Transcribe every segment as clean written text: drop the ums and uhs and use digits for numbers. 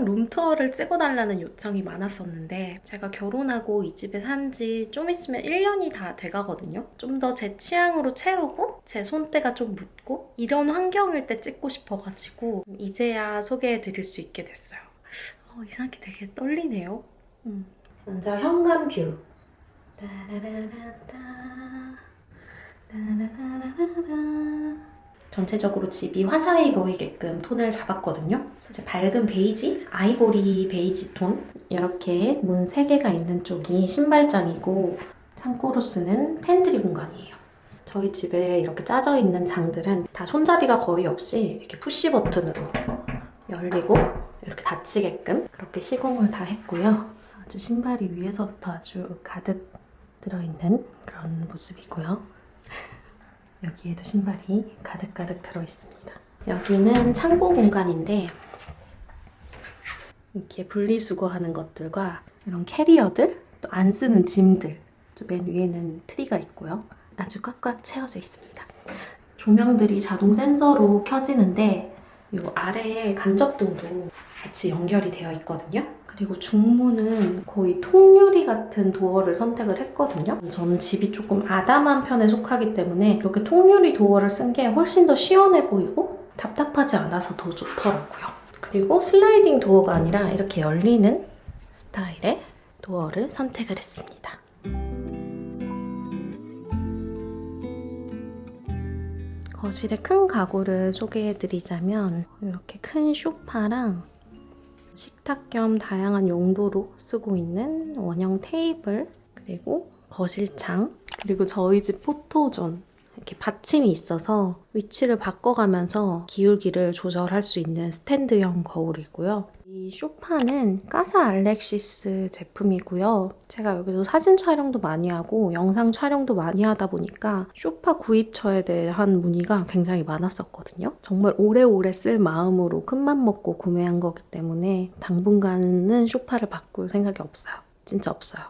항상 룸투어를 찍어달라는 요청이 많았었는데 제가 결혼하고 이 집에 산 지 좀 있으면 1년이 다 돼가거든요. 좀 더 제 취향으로 채우고 제 손때가 좀 묻고 이런 환경일 때 찍고 싶어가지고 이제야 소개해드릴 수 있게 됐어요. 이상하게 되게 떨리네요. 먼저 현관 뷰. 따라라라따, 따라라라라. 전체적으로 집이 화사해 보이게끔 톤을 잡았거든요. 이제 밝은 베이지, 아이보리 베이지 톤 이렇게 문 3개가 있는 쪽이 신발장이고 창고로 쓰는 팬트리 공간이에요. 저희 집에 이렇게 짜져 있는 장들은 다 손잡이가 거의 없이 이렇게 푸시 버튼으로 열리고 이렇게 닫히게끔 그렇게 시공을 다 했고요. 아주 신발이 위에서부터 아주 가득 들어있는 그런 모습이고요. 여기에도 신발이 가득가득 들어있습니다. 여기는 창고 공간인데 이렇게 분리수거하는 것들과 이런 캐리어들, 또 안 쓰는 짐들, 또 맨 위에는 트리가 있고요. 아주 꽉꽉 채워져 있습니다. 조명들이 자동 센서로 켜지는데 이 아래에 간접등도 같이 연결이 되어 있거든요. 그리고 중문은 거의 통유리 같은 도어를 선택을 했거든요. 저는 집이 조금 아담한 편에 속하기 때문에 이렇게 통유리 도어를 쓴 게 훨씬 더 시원해 보이고 답답하지 않아서 더 좋더라고요. 그리고 슬라이딩 도어가 아니라 이렇게 열리는 스타일의 도어를 선택을 했습니다. 거실의 큰 가구를 소개해드리자면 이렇게 큰 소파랑 식탁 겸 다양한 용도로 쓰고 있는 원형 테이블, 그리고 거실창, 그리고 저희 집 포토존 이렇게 받침이 있어서 위치를 바꿔가면서 기울기를 조절할 수 있는 스탠드형 거울이고요. 이 소파는 까사 알렉시스 제품이고요. 제가 여기서 사진 촬영도 많이 하고 영상 촬영도 많이 하다 보니까 소파 구입처에 대한 문의가 굉장히 많았었거든요. 정말 오래오래 쓸 마음으로 큰맘 먹고 구매한 거기 때문에 당분간은 소파를 바꿀 생각이 없어요. 진짜 없어요.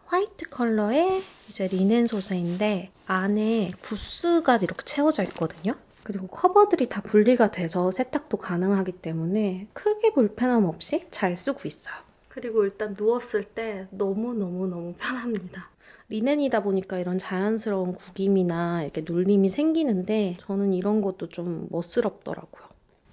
화이트 컬러의 이제 리넨 소재인데 안에 구스가 이렇게 채워져 있거든요. 그리고 커버들이 다 분리가 돼서 세탁도 가능하기 때문에 크게 불편함 없이 잘 쓰고 있어요. 그리고 일단 누웠을 때 너무너무너무 편합니다. 리넨이다 보니까 이런 자연스러운 구김이나 이렇게 눌림이 생기는데 저는 이런 것도 좀 멋스럽더라고요.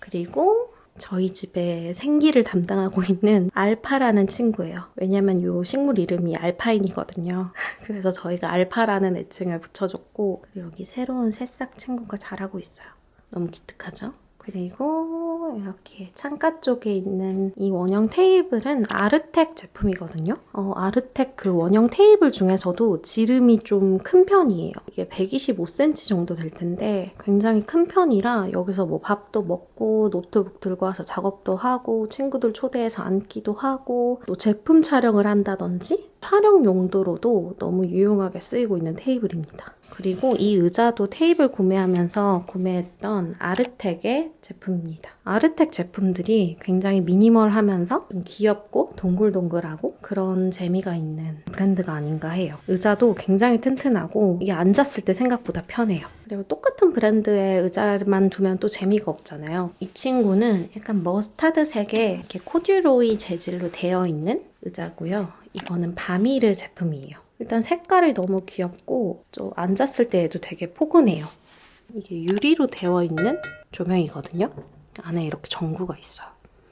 그리고 저희 집에 생기를 담당하고 있는 알파라는 친구예요. 왜냐면 이 식물 이름이 알파인이거든요. 그래서 저희가 알파라는 애칭을 붙여줬고 여기 새로운 새싹 친구가 자라고 있어요. 너무 기특하죠? 그리고 이렇게 창가 쪽에 있는 이 원형 테이블은 아르텍 제품이거든요. 아르텍 그 원형 테이블 중에서도 지름이 좀 큰 편이에요. 이게 125cm 정도 될 텐데 굉장히 큰 편이라 여기서 뭐 밥도 먹고 노트북 들고 와서 작업도 하고 친구들 초대해서 앉기도 하고 또 제품 촬영을 한다든지 촬영 용도로도 너무 유용하게 쓰이고 있는 테이블입니다. 그리고 이 의자도 테이블 구매하면서 구매했던 아르텍의 제품입니다. 아르텍 제품들이 굉장히 미니멀하면서 좀 귀엽고 동글동글하고 그런 재미가 있는 브랜드가 아닌가 해요. 의자도 굉장히 튼튼하고 이게 앉았을 때 생각보다 편해요. 그리고 똑같은 브랜드의 의자만 두면 또 재미가 없잖아요. 이 친구는 약간 머스타드색의 이렇게 코듀로이 재질로 되어 있는 의자고요. 이거는 바미르 제품이에요. 일단 색깔이 너무 귀엽고 좀 앉았을 때에도 되게 포근해요. 이게 유리로 되어 있는 조명이거든요. 안에 이렇게 전구가 있어요.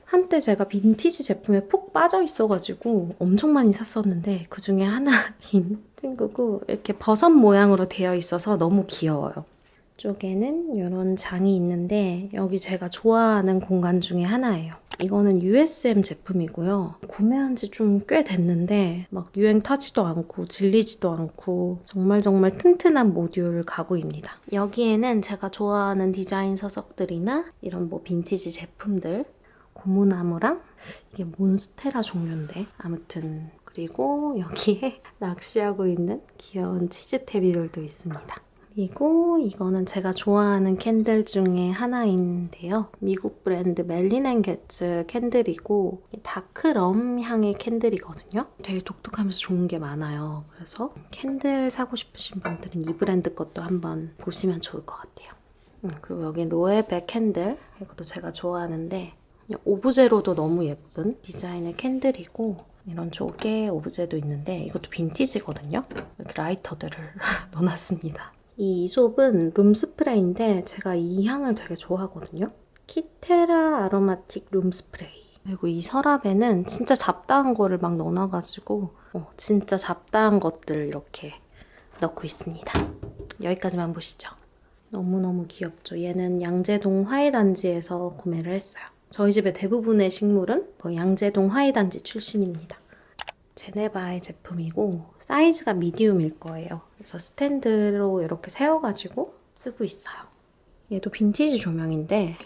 한때 제가 빈티지 제품에 푹 빠져 있어가지고 엄청 많이 샀었는데 그중에 하나인 친구고 이렇게 버섯 모양으로 되어 있어서 너무 귀여워요. 이쪽에는 이런 장이 있는데 여기 제가 좋아하는 공간 중에 하나예요. 이거는 USM 제품이고요. 구매한 지 좀 꽤 됐는데 막 유행 타지도 않고 질리지도 않고 정말 튼튼한 모듈 가구입니다. 여기에는 제가 좋아하는 디자인 서석들이나 이런 뭐 빈티지 제품들, 고무나무랑 이게 몬스테라 종류인데 아무튼 그리고 여기에 낚시하고 있는 귀여운 치즈테비들도 있습니다. 그리고 이거는 제가 좋아하는 캔들 중에 하나인데요. 미국 브랜드 멜린앤게츠 캔들이고 다크럼 향의 캔들이거든요. 되게 독특하면서 좋은 게 많아요. 그래서 캔들 사고 싶으신 분들은 이 브랜드 것도 한번 보시면 좋을 것 같아요. 그리고 여기 로에베 캔들, 이것도 제가 좋아하는데 오브제로도 너무 예쁜 디자인의 캔들이고 이런 조개 오브제도 있는데 이것도 빈티지거든요. 이렇게 라이터들을 넣어놨습니다. 이 이솝은 룸스프레이인데 제가 이 향을 되게 좋아하거든요. 키테라 아로마틱 룸스프레이. 그리고 이 서랍에는 진짜 잡다한 거를 막 넣어놔가지고 진짜 잡다한 것들을 이렇게 넣고 있습니다. 여기까지만 보시죠. 너무너무 귀엽죠? 얘는 양재동 화훼단지에서 구매를 했어요. 저희 집의 대부분의 식물은 양재동 화훼단지 출신입니다. 제네바의 제품이고 사이즈가 미디움일 거예요. 그래서 스탠드로 이렇게 세워가지고 쓰고 있어요. 얘도 빈티지 조명인데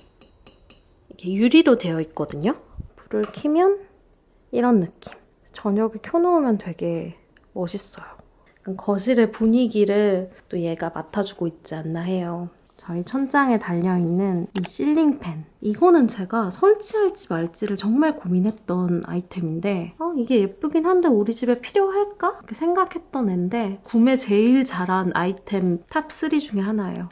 이게 유리로 되어 있거든요. 불을 켜면 이런 느낌. 저녁에 켜놓으면 되게 멋있어요. 거실의 분위기를 또 얘가 맡아주고 있지 않나 해요. 저희 천장에 달려있는 이 실링팬. 이거는 제가 설치할지 말지를 정말 고민했던 아이템인데 이게 예쁘긴 한데 우리 집에 필요할까? 이렇게 생각했던 앤데 구매 제일 잘한 아이템 탑3 중에 하나예요.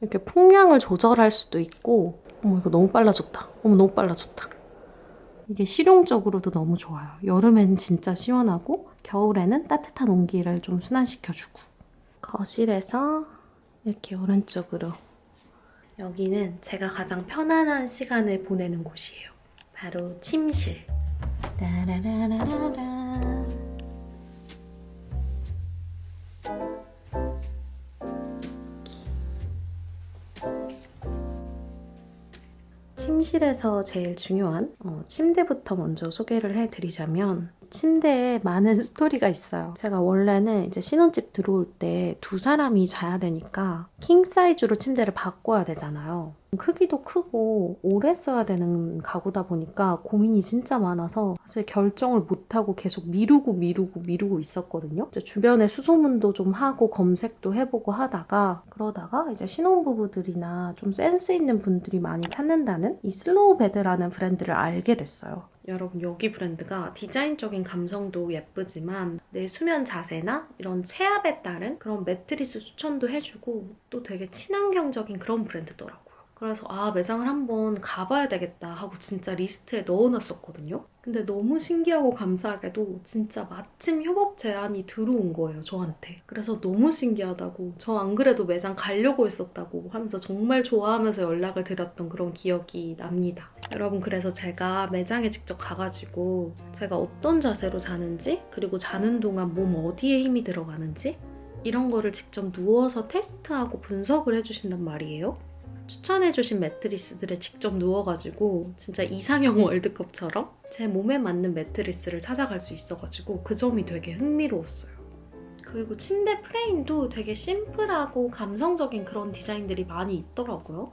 이렇게 풍량을 조절할 수도 있고 이거 너무 빨라졌다. 너무 빨라졌다. 이게 실용적으로도 너무 좋아요. 여름엔 진짜 시원하고 겨울에는 따뜻한 온기를 좀 순환시켜주고. 거실에서 이렇게 오른쪽으로. 여기는 제가 가장 편안한 시간을 보내는 곳이에요. 바로 침실. 따라라라라라. 침실에서 제일 중요한 침대부터 먼저 소개를 해드리자면 침대에 많은 스토리가 있어요. 제가 원래는 이제 신혼집 들어올 때 두 사람이 자야 되니까 킹 사이즈로 침대를 바꿔야 되잖아요. 크기도 크고 오래 써야 되는 가구다 보니까 고민이 진짜 많아서 사실 결정을 못하고 계속 미루고 있었거든요. 이제 주변에 수소문도 좀 하고 검색도 해보고 그러다가 이제 신혼부부들이나 좀 센스 있는 분들이 많이 찾는다는 이 슬로우 베드라는 브랜드를 알게 됐어요. 여러분, 여기 브랜드가 디자인적인 감성도 예쁘지만 내 수면 자세나 이런 체압에 따른 그런 매트리스 추천도 해주고 또 되게 친환경적인 그런 브랜드더라고요. 그래서 매장을 한번 가봐야 되겠다 하고 진짜 리스트에 넣어놨었거든요. 근데 너무 신기하고 감사하게도 진짜 마침 협업 제안이 들어온 거예요, 저한테. 그래서 너무 신기하다고, 저 안 그래도 매장 가려고 했었다고 하면서 정말 좋아하면서 연락을 드렸던 그런 기억이 납니다. 여러분, 그래서 제가 매장에 직접 가가지고 제가 어떤 자세로 자는지, 그리고 자는 동안 몸 어디에 힘이 들어가는지 이런 거를 직접 누워서 테스트하고 분석을 해주신단 말이에요. 추천해주신 매트리스들에 직접 누워가지고 진짜 이상형 월드컵처럼 제 몸에 맞는 매트리스를 찾아갈 수 있어가지고 그 점이 되게 흥미로웠어요. 그리고 침대 프레임도 되게 심플하고 감성적인 그런 디자인들이 많이 있더라고요.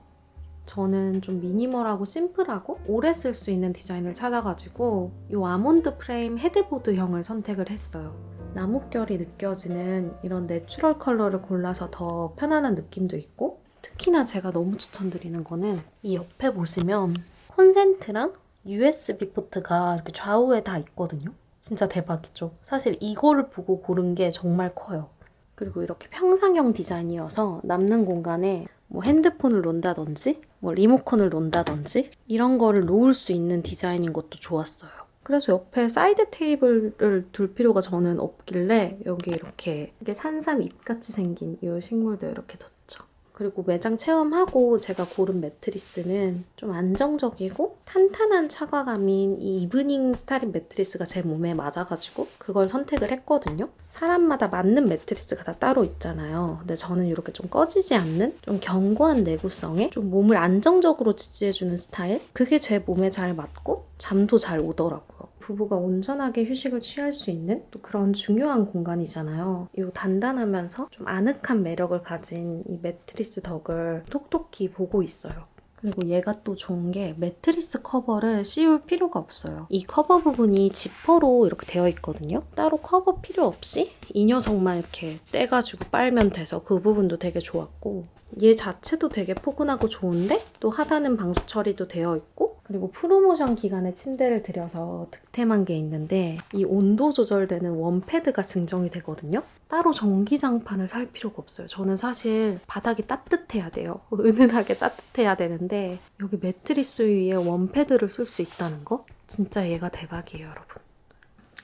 저는 좀 미니멀하고 심플하고 오래 쓸 수 있는 디자인을 찾아가지고 이 아몬드 프레임 헤드보드형을 선택을 했어요. 나뭇결이 느껴지는 이런 내추럴 컬러를 골라서 더 편안한 느낌도 있고, 특히나 제가 너무 추천드리는 거는 이 옆에 보시면 콘센트랑 USB 포트가 이렇게 좌우에 다 있거든요. 진짜 대박이죠. 사실 이거를 보고 고른 게 정말 커요. 그리고 이렇게 평상형 디자인이어서 남는 공간에 뭐 핸드폰을 놓는다든지 리모컨을 놓는다든지 이런 거를 놓을 수 있는 디자인인 것도 좋았어요. 그래서 옆에 사이드 테이블을 둘 필요가 저는 없길래 여기 이렇게 산삼 잎같이 생긴 이 식물도 이렇게 뒀죠. 그리고 매장 체험하고 제가 고른 매트리스는 좀 안정적이고 탄탄한 차과감인 이 이브닝 스타일인 매트리스가 제 몸에 맞아가지고 그걸 선택을 했거든요. 사람마다 맞는 매트리스가 다 따로 있잖아요. 근데 저는 이렇게 좀 꺼지지 않는 좀 견고한 내구성에 좀 몸을 안정적으로 지지해주는 스타일? 그게 제 몸에 잘 맞고 잠도 잘 오더라고요. 부부가 온전하게 휴식을 취할 수 있는 또 그런 중요한 공간이잖아요. 이 단단하면서 좀 아늑한 매력을 가진 이 매트리스 덕을 톡톡히 보고 있어요. 그리고 얘가 또 좋은 게 매트리스 커버를 씌울 필요가 없어요. 이 커버 부분이 지퍼로 이렇게 되어 있거든요. 따로 커버 필요 없이 이 녀석만 이렇게 떼가지고 빨면 돼서 그 부분도 되게 좋았고, 얘 자체도 되게 포근하고 좋은데 또 하단은 방수 처리도 되어 있고, 그리고 프로모션 기간에 침대를 들여서 득템한 게 있는데 이 온도 조절되는 웜패드가 증정이 되거든요. 따로 전기장판을 살 필요가 없어요. 저는 사실 바닥이 따뜻해야 돼요. 은은하게 따뜻해야 되는데 여기 매트리스 위에 웜패드를 쓸 수 있다는 거? 진짜 얘가 대박이에요, 여러분.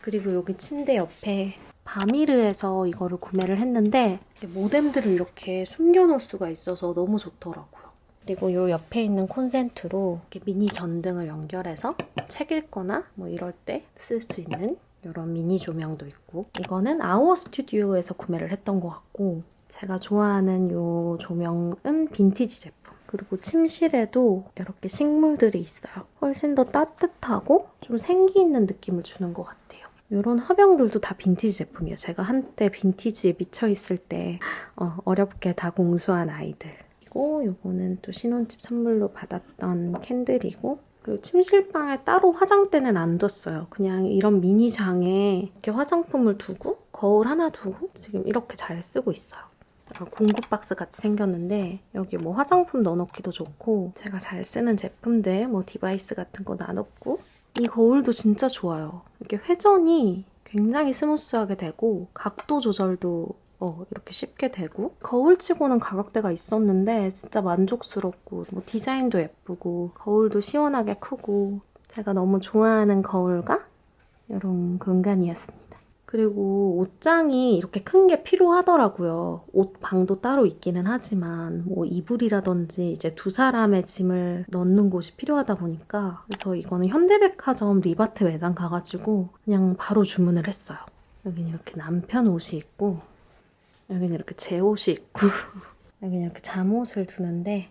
그리고 여기 침대 옆에 바미르에서 이거를 구매를 했는데 모뎀들을 이렇게 숨겨놓을 수가 있어서 너무 좋더라고요. 그리고 이 옆에 있는 콘센트로 이렇게 미니 전등을 연결해서 책 읽거나 뭐 이럴 때 쓸 수 있는 이런 미니 조명도 있고, 이거는 아워 스튜디오에서 구매를 했던 것 같고, 제가 좋아하는 이 조명은 빈티지 제품. 그리고 침실에도 이렇게 식물들이 있어요. 훨씬 더 따뜻하고 좀 생기 있는 느낌을 주는 것 같아요. 이런 화병들도 다 빈티지 제품이에요. 제가 한때 빈티지에 미쳐있을 때 어렵게 다 공수한 아이들. 그리고 이거는 또 신혼집 선물로 받았던 캔들이고, 그리고 침실방에 따로 화장대는 안 뒀어요. 그냥 이런 미니장에 이렇게 화장품을 두고 거울 하나 두고 지금 이렇게 잘 쓰고 있어요. 약간 공구 박스 같이 생겼는데 여기 뭐 화장품 넣어놓기도 좋고, 제가 잘 쓰는 제품들 뭐 디바이스 같은 거 놔놓고, 이 거울도 진짜 좋아요. 이렇게 회전이 굉장히 스무스하게 되고 각도 조절도 이렇게 쉽게 되고, 거울치고는 가격대가 있었는데 진짜 만족스럽고, 뭐 디자인도 예쁘고 거울도 시원하게 크고, 제가 너무 좋아하는 거울과 이런 공간이었습니다. 그리고 옷장이 이렇게 큰 게 필요하더라고요. 옷 방도 따로 있기는 하지만 뭐 이불이라든지 이제 두 사람의 짐을 넣는 곳이 필요하다 보니까, 그래서 이거는 현대백화점 리바트 매장 가가지고 그냥 바로 주문을 했어요. 여기는 이렇게 남편 옷이 있고, 여기는 이렇게 제 옷이 있고, 여기는 이렇게 잠옷을 두는데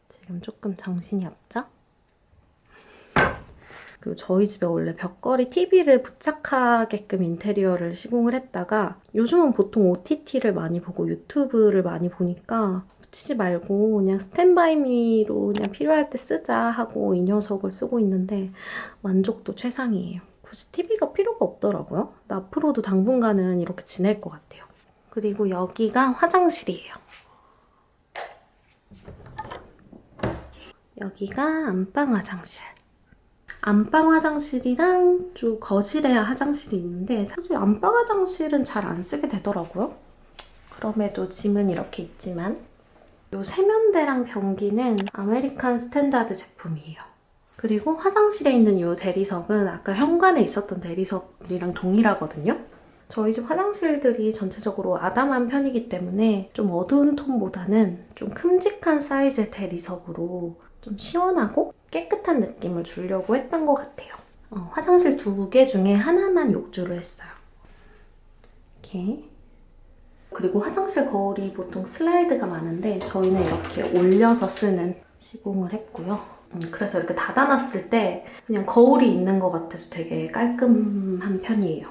지금 조금 정신이 없죠? 그리고 저희 집에 원래 벽걸이 TV를 부착하게끔 인테리어를 시공을 했다가, 요즘은 보통 OTT를 많이 보고 유튜브를 많이 보니까 붙이지 말고 그냥 스탠바이미로 그냥 필요할 때 쓰자 하고 이 녀석을 쓰고 있는데 만족도 최상이에요. 굳이 TV가 필요가 없더라고요. 앞으로도 당분간은 이렇게 지낼 것 같아요. 그리고 여기가 화장실이에요. 여기가 안방 화장실. 안방 화장실이랑 좀 거실에 화장실이 있는데, 사실 안방 화장실은 잘 안 쓰게 되더라고요. 그럼에도 짐은 이렇게 있지만, 이 세면대랑 변기는 아메리칸 스탠다드 제품이에요. 그리고 화장실에 있는 이 대리석은 아까 현관에 있었던 대리석이랑 동일하거든요. 저희 집 화장실들이 전체적으로 아담한 편이기 때문에 좀 어두운 톤보다는 좀 큼직한 사이즈의 대리석으로 좀 시원하고 깨끗한 느낌을 주려고 했던 것 같아요. 화장실 2개 중에 하나만 욕조를 했어요. 이렇게. 그리고 화장실 거울이 보통 슬라이드가 많은데 저희는 이렇게 올려서 쓰는 시공을 했고요. 그래서 이렇게 닫아놨을 때 그냥 거울이 있는 것 같아서 되게 깔끔한 편이에요.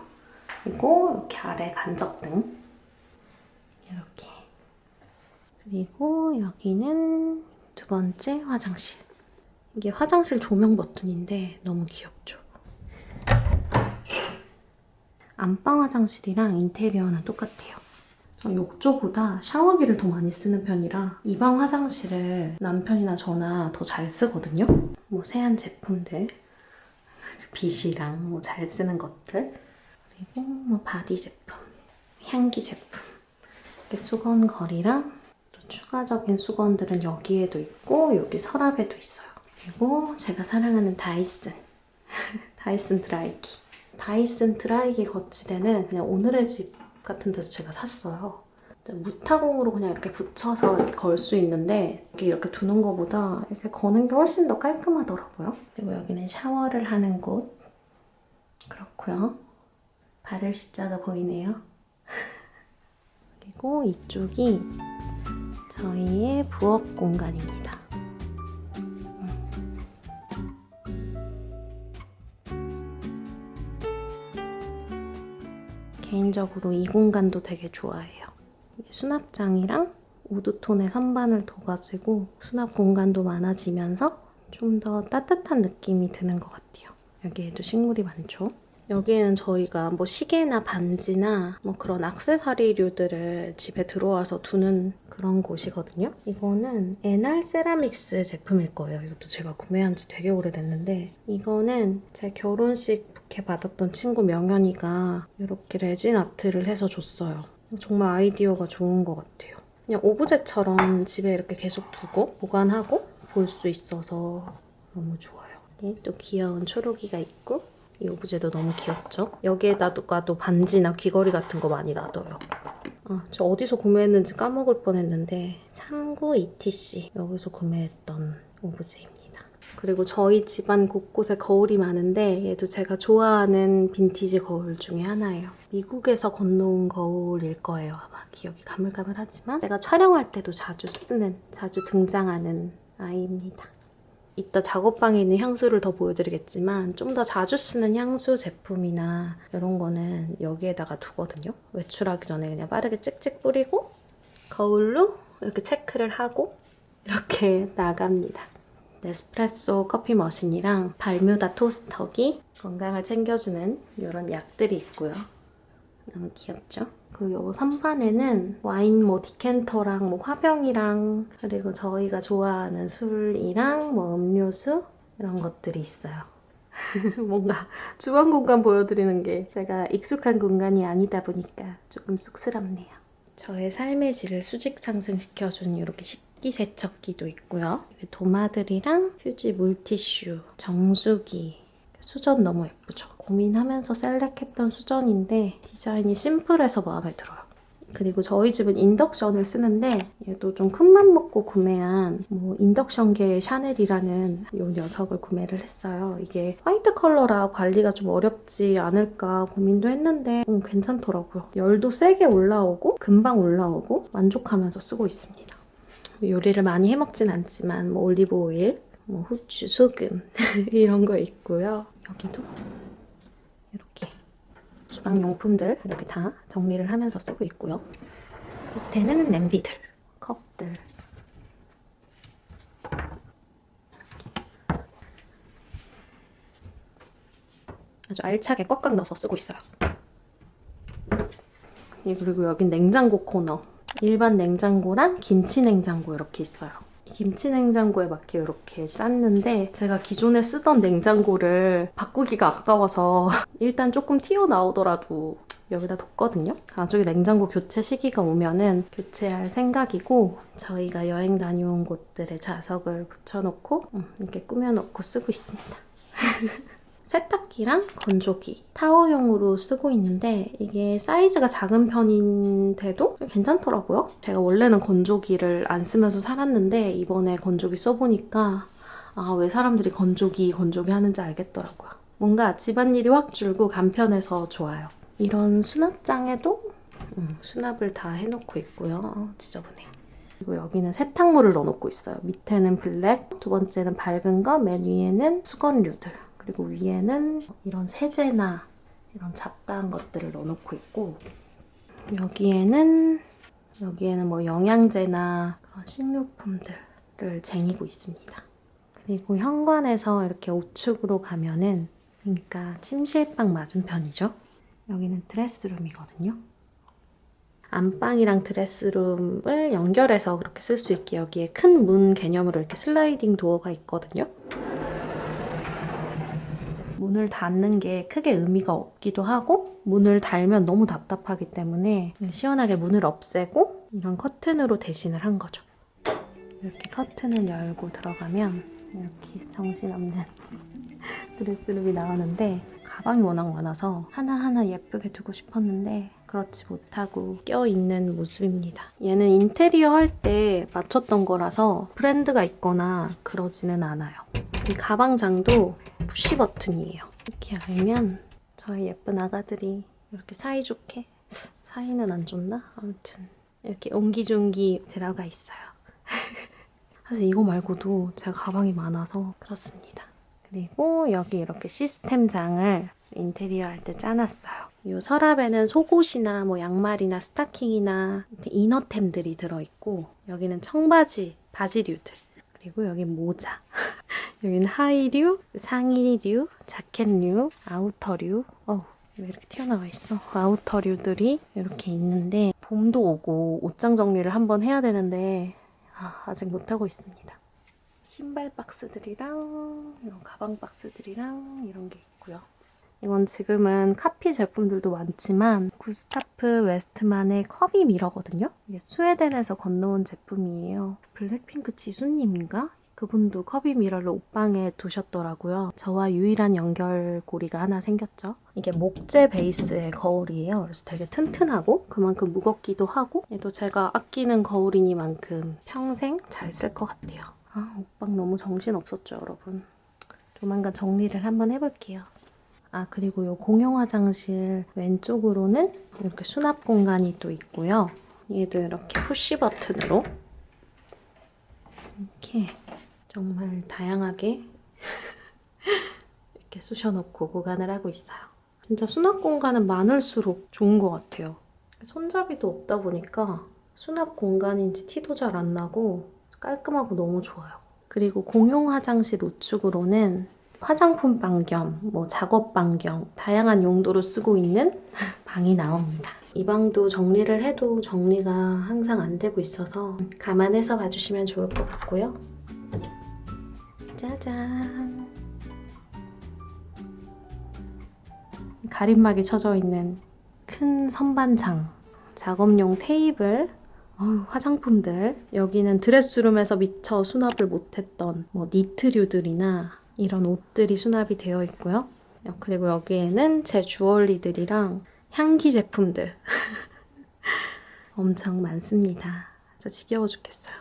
그리고 이렇게 아래 간접등 이렇게. 그리고 여기는 2번째 화장실. 이게 화장실 조명 버튼인데 너무 귀엽죠? 안방 화장실이랑 인테리어는 똑같아요. 저 욕조보다 샤워기를 더 많이 쓰는 편이라 이 방 화장실을 남편이나 저나 더 잘 쓰거든요. 뭐 세안 제품들, 빗이랑 뭐 잘 쓰는 것들, 그리고 뭐 바디 제품, 향기 제품, 이렇게 수건거리랑 또 추가적인 수건들은 여기에도 있고 여기 서랍에도 있어요. 그리고 제가 사랑하는 다이슨 다이슨 드라이기. 다이슨 드라이기 거치대는 그냥 오늘의 집 같은 데서 제가 샀어요. 무타공으로 그냥 이렇게 붙여서 이렇게 걸 수 있는데 이렇게 두는 것보다 이렇게 거는 게 훨씬 더 깔끔하더라고요. 그리고 여기는 샤워를 하는 곳. 그렇고요. 바를 십자가 보이네요. 그리고 이쪽이 저희의 부엌 공간입니다. 개인적으로 이 공간도 되게 좋아해요. 수납장이랑 우드톤의 선반을 둬가지고 수납 공간도 많아지면서 좀 더 따뜻한 느낌이 드는 것 같아요. 여기에도 식물이 많죠? 여기에는 저희가 뭐 시계나 반지나 뭐 그런 액세서리류들을 집에 들어와서 두는 그런 곳이거든요. 이거는 에날 세라믹스 제품일 거예요. 이것도 제가 구매한 지 되게 오래됐는데 이거는 제 결혼식 부케 받았던 친구 명현이가 이렇게 레진 아트를 해서 줬어요. 정말 아이디어가 좋은 것 같아요. 그냥 오브제처럼 집에 이렇게 계속 두고 보관하고 볼 수 있어서 너무 좋아요. 또 귀여운 초록이가 있고 이 오브제도 너무 귀엽죠? 여기에다가도 반지나 귀걸이 같은 거 많이 놔둬요. 저 어디서 구매했는지 까먹을 뻔했는데 참구 ETC 여기서 구매했던 오브제입니다. 그리고 저희 집안 곳곳에 거울이 많은데 얘도 제가 좋아하는 빈티지 거울 중에 하나예요. 미국에서 건너온 거울일 거예요. 아마 기억이 가물가물하지만 제가 촬영할 때도 자주 등장하는 아이입니다. 이따 작업방에 있는 향수를 더 보여드리겠지만 좀 더 자주 쓰는 향수 제품이나 이런 거는 여기에다가 두거든요. 외출하기 전에 그냥 빠르게 찍찍 뿌리고 거울로 이렇게 체크를 하고 이렇게 나갑니다. 네스프레소 커피 머신이랑 발뮤다 토스터기, 건강을 챙겨주는 이런 약들이 있고요. 너무 귀엽죠? 그리고 요 선반에는 와인 뭐 디캔터랑 뭐 화병이랑 그리고 저희가 좋아하는 술이랑 뭐 음료수 이런 것들이 있어요. 뭔가 주방 공간 보여드리는 게 제가 익숙한 공간이 아니다 보니까 조금 쑥스럽네요. 저의 삶의 질을 수직 상승시켜준 이렇게 식기세척기도 있고요. 도마들이랑 휴지 물티슈, 정수기, 수전 너무 예쁘죠? 고민하면서 셀렉했던 수전인데 디자인이 심플해서 마음에 들어요. 그리고 저희 집은 인덕션을 쓰는데 얘도 좀 큰맘 먹고 구매한 뭐 인덕션계의 샤넬이라는 이 녀석을 구매를 했어요. 이게 화이트 컬러라 관리가 좀 어렵지 않을까 고민도 했는데 괜찮더라고요. 열도 세게 올라오고 금방 올라오고 만족하면서 쓰고 있습니다. 요리를 많이 해먹진 않지만 뭐 올리브 오일, 뭐 후추, 소금 이런 거 있고요. 여기도 이렇게 주방용품들 이렇게 다 정리를 하면서 쓰고 있고요. 밑에는 냄비들, 컵들 아주 알차게 꽉꽉 넣어서 쓰고 있어요. 그리고 여긴 냉장고 코너. 일반 냉장고랑 김치 냉장고 이렇게 있어요. 김치 냉장고에 맞게 이렇게 짰는데 제가 기존에 쓰던 냉장고를 바꾸기가 아까워서 일단 조금 튀어나오더라도 여기다 뒀거든요. 나중에 냉장고 교체 시기가 오면은 교체할 생각이고 저희가 여행 다녀온 곳들의 자석을 붙여놓고 이렇게 꾸며놓고 쓰고 있습니다. 세탁기랑 건조기, 타워용으로 쓰고 있는데 이게 사이즈가 작은 편인데도 괜찮더라고요. 제가 원래는 건조기를 안 쓰면서 살았는데 이번에 건조기 써보니까 왜 사람들이 건조기 하는지 알겠더라고요. 뭔가 집안일이 확 줄고 간편해서 좋아요. 이런 수납장에도 수납을 다 해놓고 있고요. 지저분해요. 그리고 여기는 세탁물을 넣어놓고 있어요. 밑에는 블랙, 두 번째는 밝은 거, 맨 위에는 수건류들. 그리고 위에는 이런 세제나 이런 잡다한 것들을 넣어놓고 있고 여기에는 뭐 영양제나 그런 식료품들을 쟁이고 있습니다. 그리고 현관에서 이렇게 우측으로 가면은 그러니까 침실방 맞은편이죠. 여기는 드레스룸이거든요. 안방이랑 드레스룸을 연결해서 그렇게 쓸 수 있게 여기에 큰 문 개념으로 이렇게 슬라이딩 도어가 있거든요. 문을 닫는 게 크게 의미가 없기도 하고 문을 달면 너무 답답하기 때문에 시원하게 문을 없애고 이런 커튼으로 대신을 한 거죠. 이렇게 커튼을 열고 들어가면 이렇게 정신없는 드레스룸이 나오는데 가방이 워낙 많아서 하나하나 예쁘게 두고 싶었는데 그렇지 못하고 껴있는 모습입니다. 얘는 인테리어 할 때 맞췄던 거라서 브랜드가 있거나 그러지는 않아요. 이 가방장도 푸시 버튼이에요. 이렇게 열면 저희 예쁜 아가들이 이렇게 사이좋게 사이는 안 좋나? 아무튼 이렇게 옹기종기 들어가 있어요. 사실 이거 말고도 제가 가방이 많아서 그렇습니다. 그리고 여기 이렇게 시스템장을 인테리어 할 때 짜놨어요. 이 서랍에는 속옷이나 뭐 양말이나 스타킹이나 이너템들이 들어있고 여기는 청바지, 바지류들 그리고 여기 모자. 여기는 하의류, 상의류, 자켓류, 아우터류. 왜 이렇게 튀어나와 있어? 아우터류들이 이렇게 있는데 봄도 오고 옷장 정리를 한번 해야 되는데 아직 못하고 있습니다. 신발 박스들이랑 이런 가방 박스들이랑 이런 게 있고요. 이건 지금은 카피 제품들도 많지만 구스타프 웨스트만의 커비 미러거든요. 이게 스웨덴에서 건너온 제품이에요. 블랙핑크 지수님인가? 그분도 커비 미러를 옷방에 두셨더라고요. 저와 유일한 연결고리가 하나 생겼죠. 이게 목재 베이스의 거울이에요. 그래서 되게 튼튼하고 그만큼 무겁기도 하고 얘도 제가 아끼는 거울이니만큼 평생 잘 쓸 것 같아요. 옷방 너무 정신없었죠, 여러분. 조만간 정리를 한번 해볼게요. 그리고 이 공용 화장실 왼쪽으로는 이렇게 수납 공간이 또 있고요. 얘도 이렇게 푸시 버튼으로 이렇게 정말 다양하게 이렇게 쑤셔놓고 보관을 하고 있어요. 진짜 수납 공간은 많을수록 좋은 것 같아요. 손잡이도 없다 보니까 수납 공간인지 티도 잘 안 나고 깔끔하고 너무 좋아요. 그리고 공용 화장실 우측으로는 화장품 방 겸 작업 방 겸 다양한 용도로 쓰고 있는 방이 나옵니다. 이 방도 정리를 해도 정리가 항상 안 되고 있어서 감안해서 봐주시면 좋을 것 같고요. 짜잔! 가림막이 쳐져 있는 큰 선반장, 작업용 테이블, 화장품들. 여기는 드레스룸에서 미처 수납을 못했던 니트류들이나 이런 옷들이 수납이 되어 있고요. 그리고 여기에는 제 주얼리들이랑 향기 제품들 엄청 많습니다. 진짜 지겨워 죽겠어요.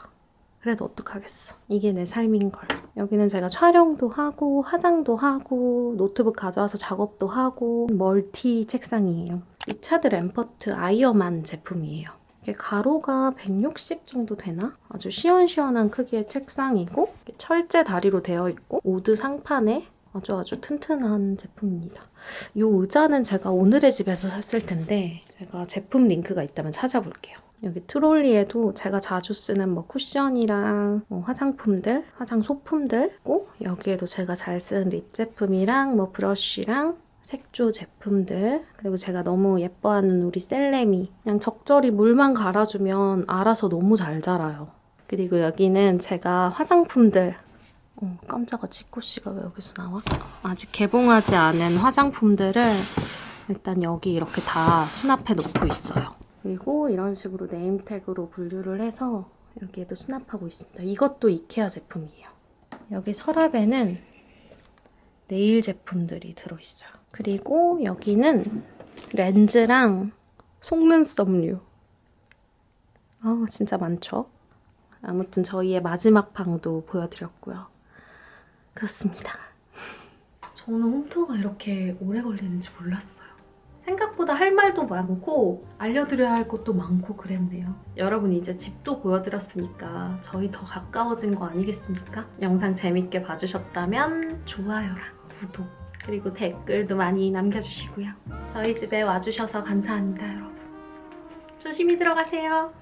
그래도 어떡하겠어. 이게 내 삶인걸. 여기는 제가 촬영도 하고 화장도 하고 노트북 가져와서 작업도 하고 멀티 책상이에요. 리차드 램퍼트 아이어만 제품이에요. 이게 가로가 160 정도 되나? 아주 시원시원한 크기의 책상이고 철제 다리로 되어 있고 우드 상판에 아주 튼튼한 제품입니다. 이 의자는 제가 오늘의 집에서 샀을 텐데 제가 제품 링크가 있다면 찾아볼게요. 여기 트롤리에도 제가 자주 쓰는 쿠션이랑 화장품들, 화장 소품들 있고 여기에도 제가 잘 쓰는 립 제품이랑 브러쉬랑 색조 제품들 그리고 제가 너무 예뻐하는 우리 셀레미 그냥 적절히 물만 갈아주면 알아서 너무 잘 자라요. 그리고 여기는 제가 화장품들 깜짝아 지코씨가 왜 여기서 나와? 아직 개봉하지 않은 화장품들을 일단 여기 이렇게 다 수납해 놓고 있어요. 그리고 이런 식으로 네임택으로 분류를 해서 여기에도 수납하고 있습니다. 이것도 이케아 제품이에요. 여기 서랍에는 네일 제품들이 들어있어요. 그리고 여기는 렌즈랑 속눈썹류. 진짜 많죠? 아무튼 저희의 마지막 방도 보여드렸고요. 그렇습니다. 저는 홈투어가 이렇게 오래 걸리는지 몰랐어요. 생각보다 할 말도 많고 알려드려야 할 것도 많고 그랬네요. 여러분 이제 집도 보여드렸으니까 저희 더 가까워진 거 아니겠습니까? 영상 재밌게 봐주셨다면 좋아요랑 구독 그리고 댓글도 많이 남겨주시고요. 저희 집에 와주셔서 감사합니다, 여러분. 조심히 들어가세요.